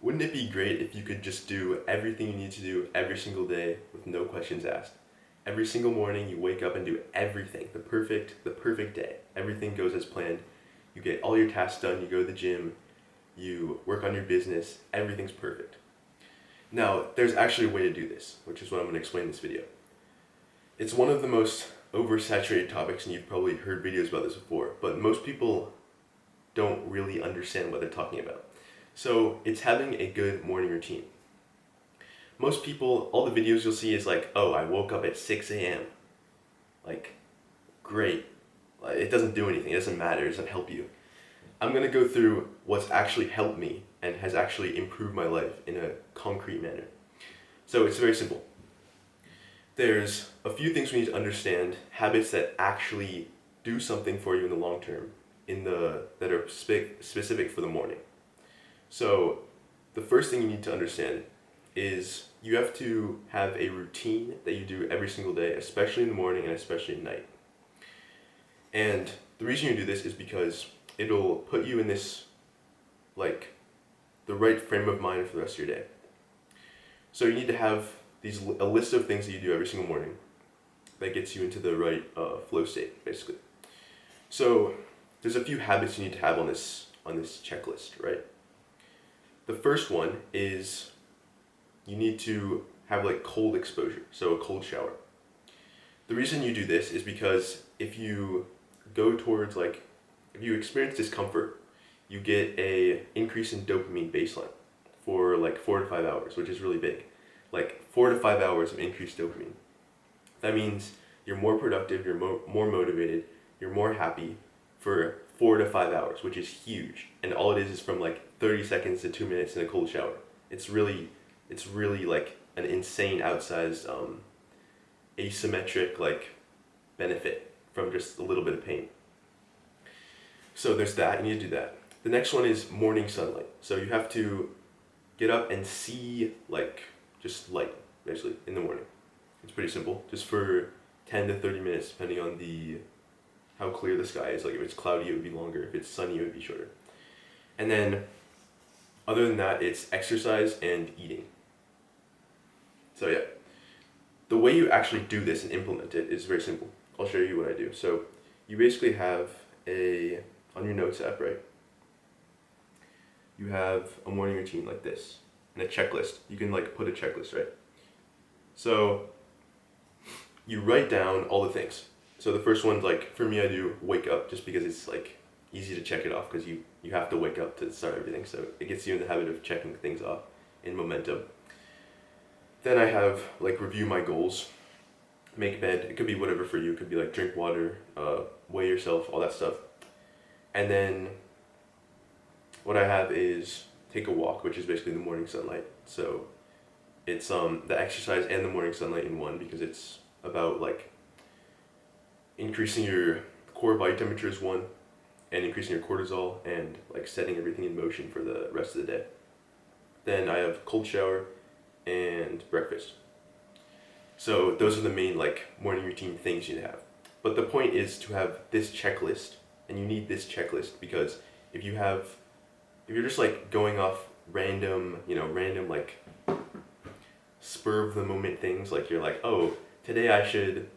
Wouldn't it be great if you could just do everything you need to do every single day with no questions asked? Every single morning you wake up and do everything, the perfect day. Everything goes as planned. You get all your tasks done, you go to the gym, you work on your business, everything's perfect. Now, there's actually a way to do this, which is what I'm going to explain in this video. It's one of the most oversaturated topics, and you've probably heard videos about this before, but most people don't really understand what they're talking about. So it's having a good morning routine. Most people, all the videos you'll see is like, oh, I woke up at 6 a.m. Like, great. Like, it doesn't do anything, it doesn't matter, it doesn't help you. I'm going to go through what's actually helped me and has actually improved my life in a concrete manner. So it's very simple. There's a few things we need to understand, habits that actually do something for you in the long term, that are specific for the morning. So the first thing you need to understand is you have to have a routine that you do every single day, especially in the morning and especially at night. And the reason you do this is because it'll put you in this, like, the right frame of mind for the rest of your day. So you need to have a list of things that you do every single morning that gets you into the right flow state, basically. So there's a few habits you need to have on this checklist, right? The first one is you need to have like cold exposure, so a cold shower. The reason you do this is because if you experience discomfort, you get a increase in dopamine baseline for like 4 to 5 hours, which is really big. Like 4 to 5 hours of increased dopamine. That means you're more productive, you're more motivated, you're more happy for 4 to 5 hours, which is huge. And all it is from like 30 seconds to 2 minutes in a cold shower. It's really like an insane outsized asymmetric like benefit from just a little bit of pain. So there's that, you need to do that. The next one is morning sunlight. So you have to get up and see like just light, basically, in the morning. It's pretty simple, just for 10 to 30 minutes, depending on how clear the sky is. Like if it's cloudy, it would be longer. If it's sunny, it would be shorter. And then, other than that, it's exercise and eating. So yeah, the way you actually do this and implement it is very simple. I'll show you what I do. So you basically have on your notes app, right? You have a morning routine like this, and a checklist. You can like put a checklist, right? So you write down all the things. So the first one, like for me, I do wake up, just because it's like easy to check it off, because you have to wake up to start everything. So it gets you in the habit of checking things off in momentum. Then I have like review my goals, make bed. It could be whatever for you. It could be like drink water, weigh yourself, all that stuff. And then what I have is take a walk, which is basically the morning sunlight. So it's the exercise and the morning sunlight in one, because it's about like increasing your core body temperature is one, and increasing your cortisol, and like setting everything in motion for the rest of the day. Then I have cold shower and breakfast. So those are the main like morning routine things you have. But the point is to have this checklist, and you need this checklist because if you're just like going off random like spur of the moment things, like you're like, oh, today I should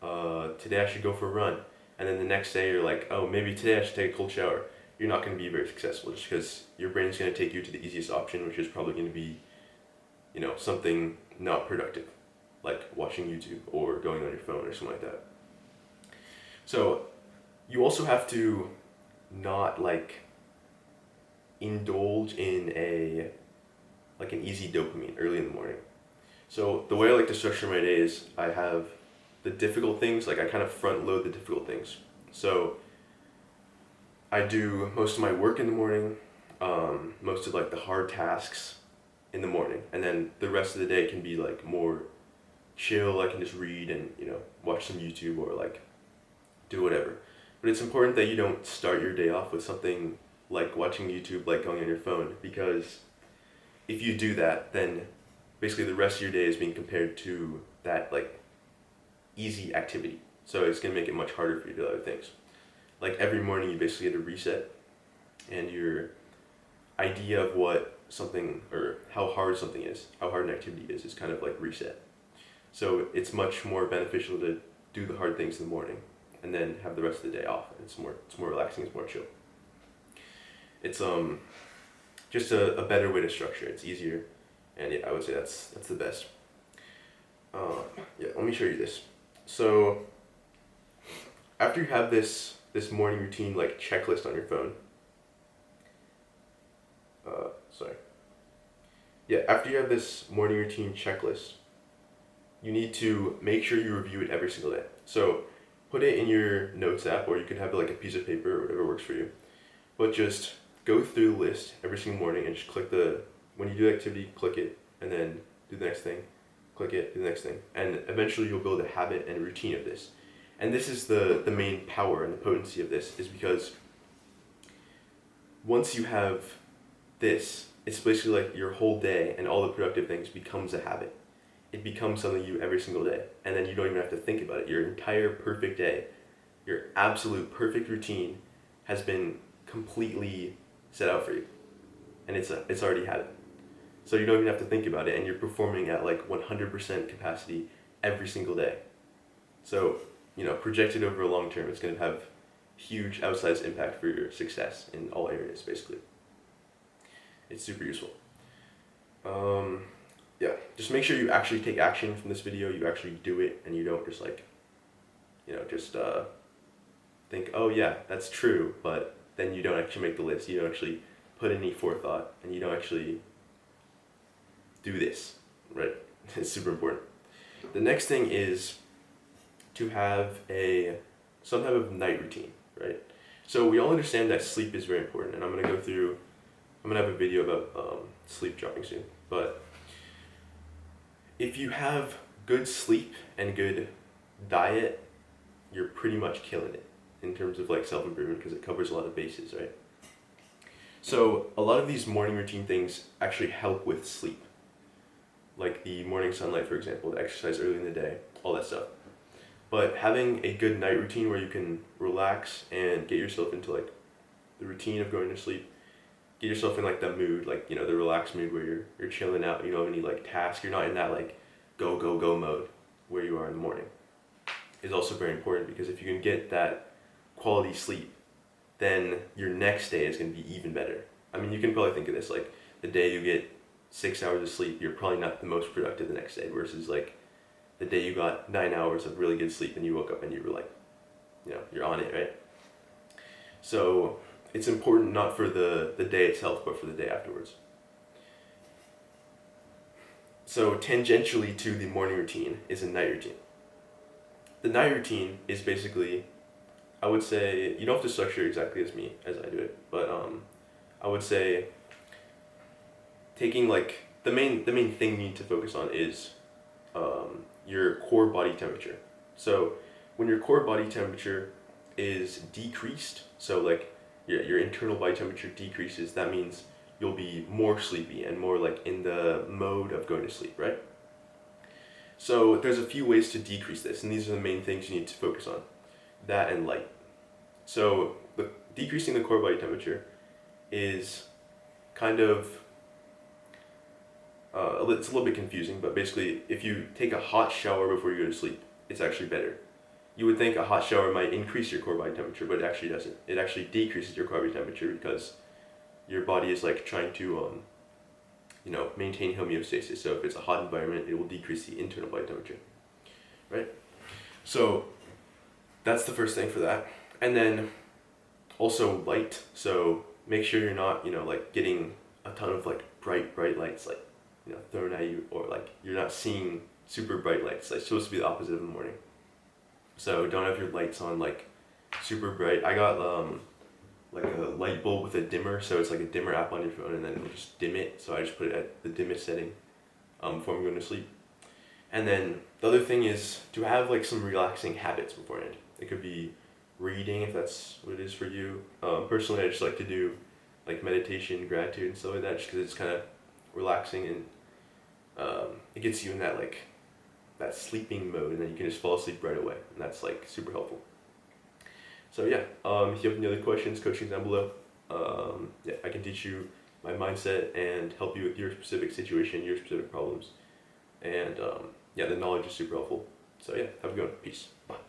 go for a run, and then the next day you're like, oh, maybe today I should take a cold shower. You're not going to be very successful, just because your brain's going to take you to the easiest option, which is probably going to be, something not productive, like watching YouTube or going on your phone or something like that. So you also have to not like indulge in an easy dopamine early in the morning. So the way I like to structure my day is I have the difficult things, like I kind of front load the difficult things. So I do most of my work in the morning, most of like the hard tasks in the morning, and then the rest of the day can be like more chill. I can just read and watch some YouTube or like do whatever. But it's important that you don't start your day off with something like watching YouTube, like going on your phone, because if you do that, then basically the rest of your day is being compared to that like easy activity. So it's going to make it much harder for you to do other things. Like every morning you basically get a reset, and your idea of what something or how hard something is, how hard an activity is kind of like reset. So it's much more beneficial to do the hard things in the morning and then have the rest of the day off. It's more relaxing, it's more chill. It's just a better way to structure. It's easier, and yeah, I would say that's the best. Yeah, let me show you this. So after you have this morning routine like checklist on your phone, after you have this morning routine checklist, you need to make sure you review it every single day. So put it in your notes app, or you could have like a piece of paper or whatever works for you. But just go through the list every single morning and just click when you do the activity, click it, and then do the next thing, click it, do the next thing. And eventually you'll build a habit and a routine of this. And this is the main power and the potency of this, is because once you have this, it's basically like your whole day and all the productive things becomes a habit. It becomes something you do every single day, and then you don't even have to think about it. Your entire perfect day, your absolute perfect routine has been completely set out for you, and it's already habit. So you don't even have to think about it, and you're performing at like 100% capacity every single day. So, projected over a long term, it's going to have huge outsized impact for your success in all areas, basically. It's super useful. Just make sure you actually take action from this video. You actually do it, and you don't just think, oh yeah, that's true, but then you don't actually make the list. You don't actually put any forethought, and you don't actually do this, right? It's super important. The next thing is to have some type of night routine, right? So we all understand that sleep is very important, and I'm gonna have a video about sleep dropping soon. But if you have good sleep and good diet, you're pretty much killing it in terms of like self-improvement, because it covers a lot of bases, right? So a lot of these morning routine things actually help with sleep, like the morning sunlight, for example, the exercise early in the day, all that stuff. But having a good night routine where you can relax and get yourself into like the routine of going to sleep, get yourself in like the mood, like, the relaxed mood where you're chilling out, you don't have any like task, you're not in that like go mode where you are in the morning, is also very important, because if you can get that quality sleep, then your next day is going to be even better. I mean, you can probably think of this like the day you get 6 hours of sleep, you're probably not the most productive the next day, versus like the day you got 9 hours of really good sleep and you woke up and you were like, you're on it, right? So it's important not for the day itself, but for the day afterwards. So tangentially to the morning routine is a night routine. The night routine is basically, I would say, you don't have to structure exactly as I do it, but I would say taking like the main thing you need to focus on is your core body temperature. So when your core body temperature is decreased, so like your internal body temperature decreases, that means you'll be more sleepy and more like in the mode of going to sleep, right? So there's a few ways to decrease this, and these are the main things you need to focus on. That and light. So decreasing the core body temperature is kind of, it's a little bit confusing, but basically if you take a hot shower before you go to sleep, it's actually better. You would think a hot shower might increase your core body temperature, but it actually doesn't. It actually decreases your core body temperature, because your body is like trying to maintain homeostasis. So if it's a hot environment, it will decrease the internal body temperature, right? So that's the first thing for that. And then also light. So make sure you're not, like getting a ton of like bright lights like, thrown at you, or like you're not seeing super bright lights. Like, it's supposed to be the opposite of the morning. So don't have your lights on like super bright. I got like a light bulb with a dimmer, so it's like a dimmer app on your phone, and then it'll just dim it. So I just put it at the dimmest setting before I'm going to sleep. And then the other thing is to have like some relaxing habits beforehand. It could be reading, if that's what it is for you. Personally, I just like to do like meditation, gratitude, and stuff like that, just because it's kind of relaxing, and it gets you in that like that sleeping mode, and then you can just fall asleep right away, and that's like super helpful. So yeah, if you have any other questions, coaching's down below. I can teach you my mindset and help you with your specific situation, your specific problems. And yeah, the knowledge is super helpful. So yeah, have a good one. Peace. Bye.